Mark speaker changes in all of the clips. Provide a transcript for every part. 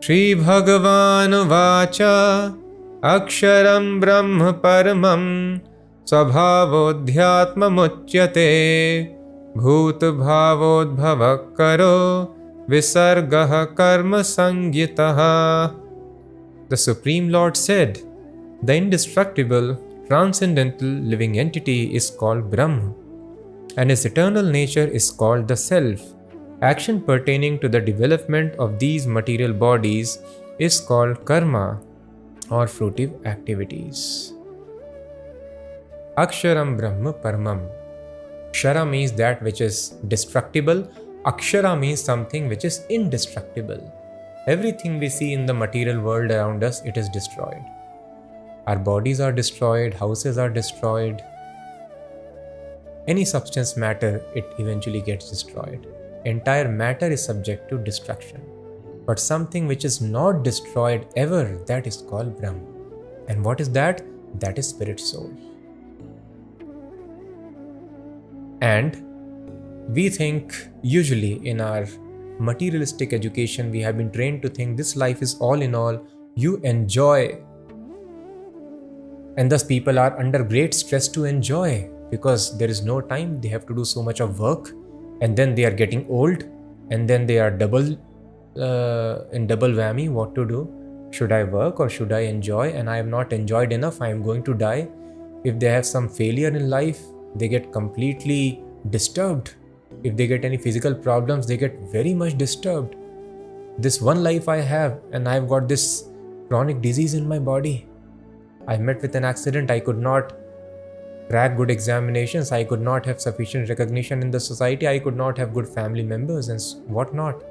Speaker 1: Shri Bhagavan Vacha Aksharam Brahma Paramam Svabhavodhyatma Muchyate Bhut Bhavodbhava Karo Visargaha Karma Sangyitaha. The Supreme Lord said, the indestructible, transcendental living entity is called Brahma, and his eternal nature is called the Self. Action pertaining to the development of these material bodies is called karma or fruitive activities. Aksharam Brahma Paramam. Kshara means that which is destructible. Akshara means something which is indestructible. Everything we see in the material world around us, it is destroyed. Our bodies are destroyed, houses are destroyed. Any substance matter, it eventually gets destroyed. Entire matter is subject to destruction. But something which is not destroyed ever, that is called Brahma. And what is that? That is spirit soul. And we think, usually in our materialistic education, we have been trained to think this life is all in all, you enjoy. And thus people are under great stress to enjoy because there is no time, they have to do so much of work, and then they are getting old, and then they are in double whammy, what to do? Should I work or should I enjoy? And I have not enjoyed enough, I am going to die. If they have some failure in life, they get completely disturbed. If they get any physical problems, they get very much disturbed. This one life I have, and I've got this chronic disease in my body. I met with an accident, I could not crack good examinations, I could not have sufficient recognition in the society, I could not have good family members and whatnot.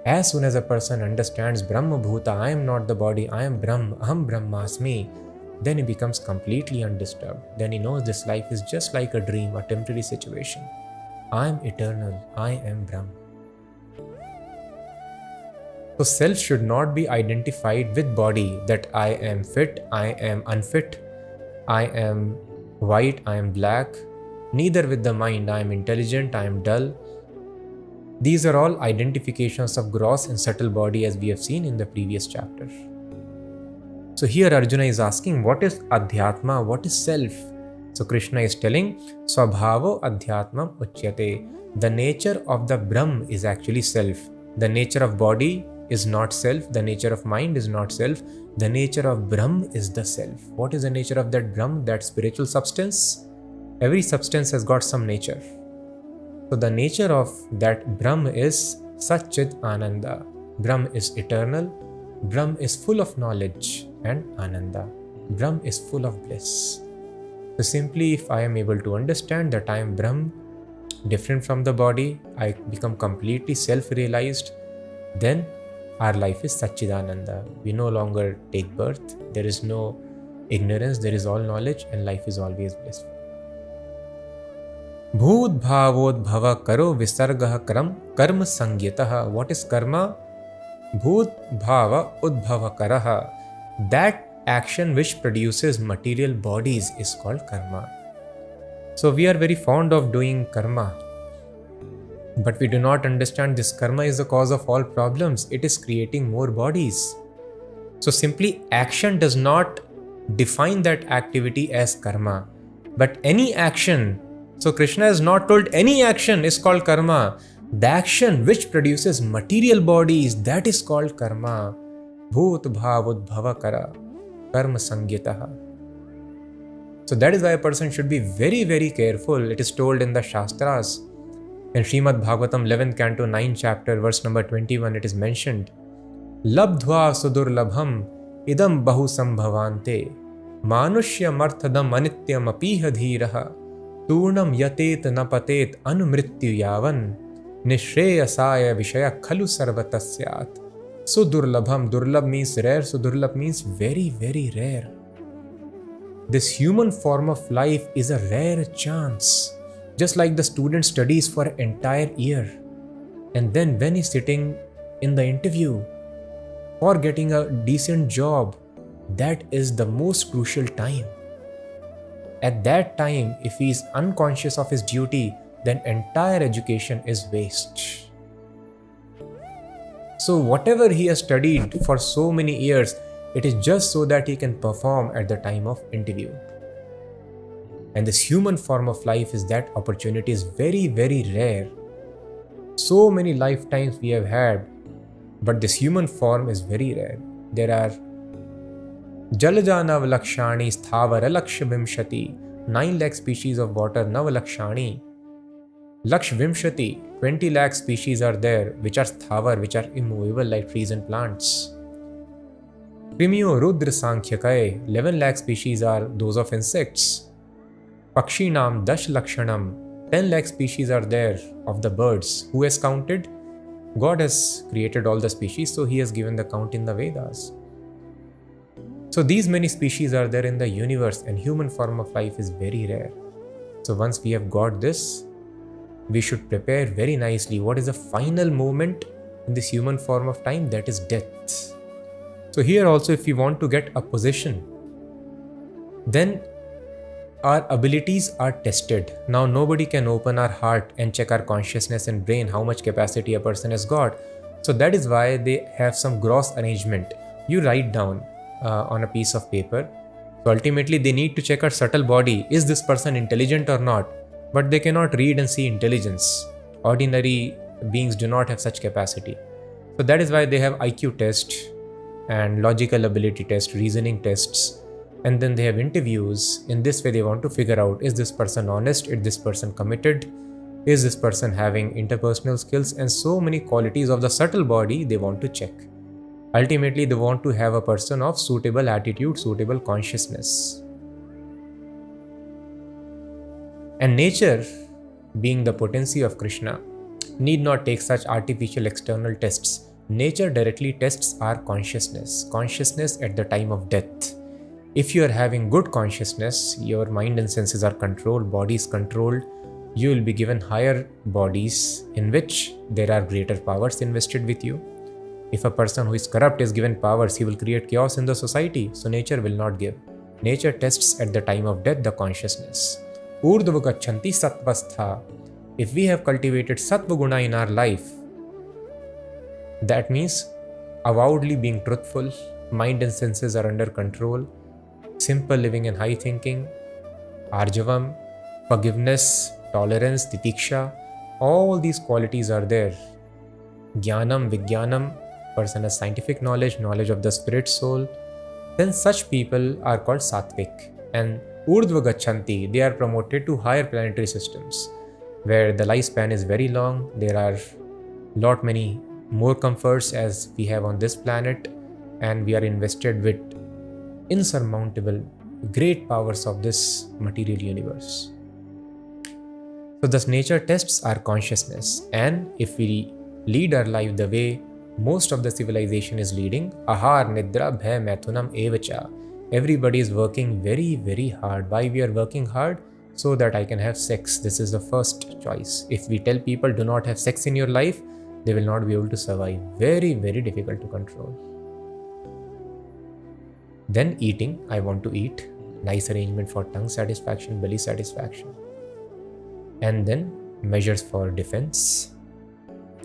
Speaker 1: As soon as a person understands Brahma Bhuta, I am not the body, I am Brahma, Aham Brahmasmi, then he becomes completely undisturbed. Then he knows this life is just like a dream, a temporary situation. I am eternal, I am Brahma. So self should not be identified with body, that I am fit, I am unfit, I am white, I am black. Neither with the mind, I am intelligent, I am dull. These are all identifications of gross and subtle body, as we have seen in the previous chapter. So here Arjuna is asking, what is Adhyatma? What is self? So Krishna is telling, Swabhavo Adhyatmam Uchyate. The nature of the Brahm is actually self. The nature of body is not self. The nature of mind is not self. The nature of Brahm is the self. What is the nature of that Brahm? That spiritual substance? Every substance has got some nature. So the nature of that Brahm is Satchit Ananda. Brahm is eternal. Brahm is full of knowledge and Ananda. Brahm is full of bliss. So simply, if I am able to understand that I am Brahm, different from the body, I become completely self-realized, then our life is Satchidananda. We no longer take birth, there is no ignorance, there is all knowledge, and life is always blissful. Bhut bhavodbhava karo visargah karma sangyataha. What is karma? Bhut bhava udbhava karaha. That action which produces material bodies is called karma. So we are very fond of doing karma, but we do not understand this karma is the cause of all problems. It is creating more bodies. So simply action does not define that activity as karma, but any action. So Krishna has not told any action is called karma. The action which produces material bodies, that is called karma. Bhut bhavudbhava kara karma sangyataha. So that is why a person should be very, very careful. It is told in the Shastras. In Srimad Bhagavatam 11th Canto 9th chapter verse number 21, it is mentioned, Labdhva sudurlabham idam bahu sambhavante manushya marthadam anityam apiha dhiraha turnam yatet napatet anumrityu yavan nishreyasaya vishaya khalu sarvatasyat. Sudurlabham, durlabh means rare, sudurlabh means very, very rare. This human form of life is a rare chance. Just like the student studies for an entire year, and then when he's sitting in the interview for getting a decent job, that is the most crucial time. At that time, if he is unconscious of his duty, then entire education is waste. So whatever he has studied for so many years, it is just so that he can perform at the time of interview. And this human form of life is that opportunity is very, very rare. So many lifetimes we have had, but this human form is very rare. There are Jalajanav Lakshani Sthavara Lakshvimshati, 9 lakh species of water, Nav Lakshani. Lakshvimshati, 20 lakh species are there, which are sthavar, which are immovable like trees and plants. Krimyo Rudra Sankhyakai, 11 lakh species are those of insects. Pakshinam Dash Lakshanam, 10 lakh species are there of the birds. Who has counted? God has created all the species, so he has given the count in the Vedas. So these many species are there in the universe, and human form of life is very rare. So once we have got this, we should prepare very nicely. What is the final moment in this human form of time? That is death. So here also, if we want to get a position, then our abilities are tested. Now nobody can open our heart and check our consciousness and brain, how much capacity a person has got. So that is why they have some gross arrangement. You write down on a piece of paper. So ultimately they need to check our subtle body. Is this person intelligent or not? But they cannot read and see intelligence. Ordinary beings do not have such capacity. So that is why they have IQ test and logical ability test, reasoning tests, and then they have interviews. In this way they want to figure out, is this person honest? Is this person committed? Is this person having interpersonal skills? And so many qualities of the subtle body they want to check. Ultimately, they want to have a person of suitable attitude, suitable consciousness. And nature, being the potency of Krishna, need not take such artificial external tests. Nature directly tests our consciousness at the time of death. If you are having good consciousness, your mind and senses are controlled, body is controlled, you will be given higher bodies in which there are greater powers invested with you. If a person who is corrupt is given powers, he will create chaos in the society. So nature will not give. Nature tests at the time of death the consciousness. Urdhva gachanti sattvastha. If we have cultivated sattva guna in our life, that means avowedly being truthful, mind and senses are under control, simple living and high thinking, arjavam, forgiveness, tolerance, titiksha, all these qualities are there. Jnanam, Vijnanam, person has scientific knowledge, knowledge of the spirit soul, then such people are called Sattvic. And Urdhva Gachanti, they are promoted to higher planetary systems, where the lifespan is very long, there are lot many more comforts as we have on this planet, and we are invested with insurmountable great powers of this material universe. So thus nature tests our consciousness, and if we lead our life the way most of the civilization is leading, ahar, nidra, bhay, maithunam, evacha. Everybody is working very, very hard. Why we are working hard? So that I can have sex. This is the first choice. If we tell people do not have sex in your life, they will not be able to survive. Very, very difficult to control. Then eating, I want to eat. Nice arrangement for tongue satisfaction, belly satisfaction. And then measures for defense.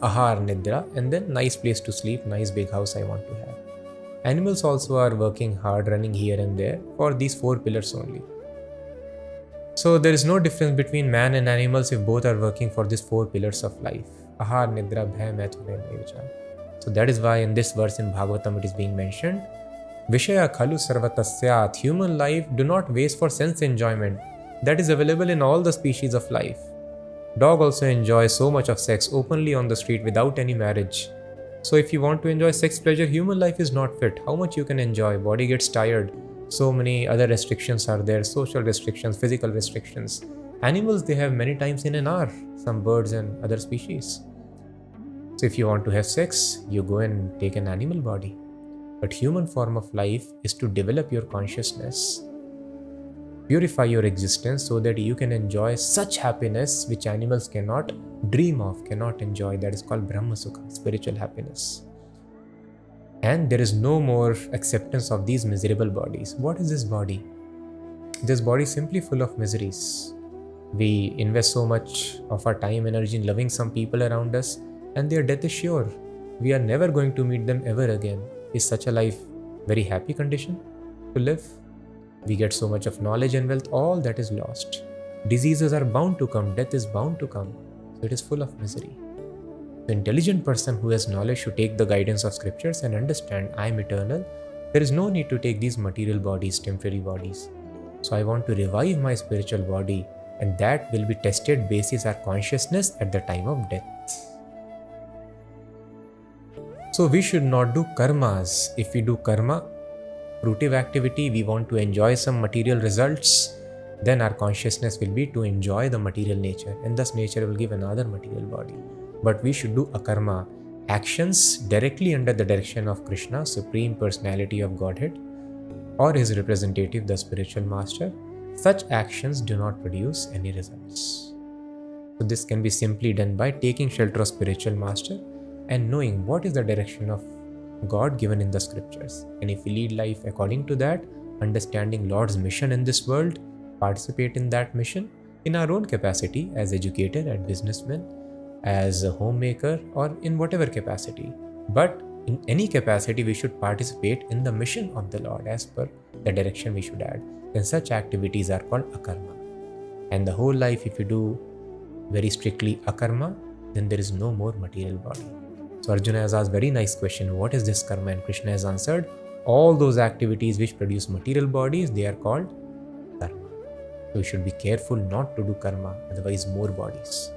Speaker 1: Ahar, nidra, and then nice place to sleep, nice big house I want to have. Animals also are working hard, running here and there for these 4 pillars only. So there is no difference between man and animals if both are working for these 4 pillars of life. Ahar, nidra, bhay, maithunam, evacha. So that is why in this verse in Bhagavatam it is being mentioned, Vishaya khalu sarvatasyat, human life do not waste for sense enjoyment. That is available in all the species of life. Dog also enjoys so much of sex openly on the street without any marriage. So if you want to enjoy sex pleasure, human life is not fit. How much you can enjoy? Body gets tired. So many other restrictions are there, social restrictions, physical restrictions. Animals, they have many times in an hour, some birds and other species. So if you want to have sex, you go and take an animal body. But human form of life is to develop your consciousness, purify your existence so that you can enjoy such happiness which animals cannot dream of, cannot enjoy. That is called Brahma Sukha, spiritual happiness. And there is no more acceptance of these miserable bodies. What is this body? This body is simply full of miseries. We invest so much of our time, energy in loving some people around us, and their death is sure. we are never going to meet them ever again. Is such a life very happy condition to live? We get so much of knowledge and wealth, all that is lost. Diseases are bound to come, death is bound to come. So it is full of misery. The intelligent person who has knowledge should take the guidance of scriptures and understand, I am eternal. There is no need to take these material bodies, temporary bodies. So I want to revive my spiritual body, and that will be tested basis our consciousness at the time of death. So we should not do karmas. If we do karma, fruitive activity, we want to enjoy some material results, then our consciousness will be to enjoy the material nature, and thus nature will give another material body. But we should do akarma, actions directly under the direction of Krishna, Supreme Personality of Godhead, or his representative, the spiritual master. Such actions do not produce any results. So this can be simply done by taking shelter of spiritual master and knowing what is the direction of God given in the scriptures. And if we lead life according to that, understanding Lord's mission in this world, participate in that mission in our own capacity as educator, as businessman, as a homemaker, or in whatever capacity. But in any capacity, we should participate in the mission of the Lord as per the direction we should add. Then such activities are called akarma. And the whole life, if you do very strictly akarma, then there is no more material body. So Arjuna has asked very nice question, what is this karma? And Krishna has answered, all those activities which produce material bodies, they are called karma. So we should be careful not to do karma, otherwise more bodies.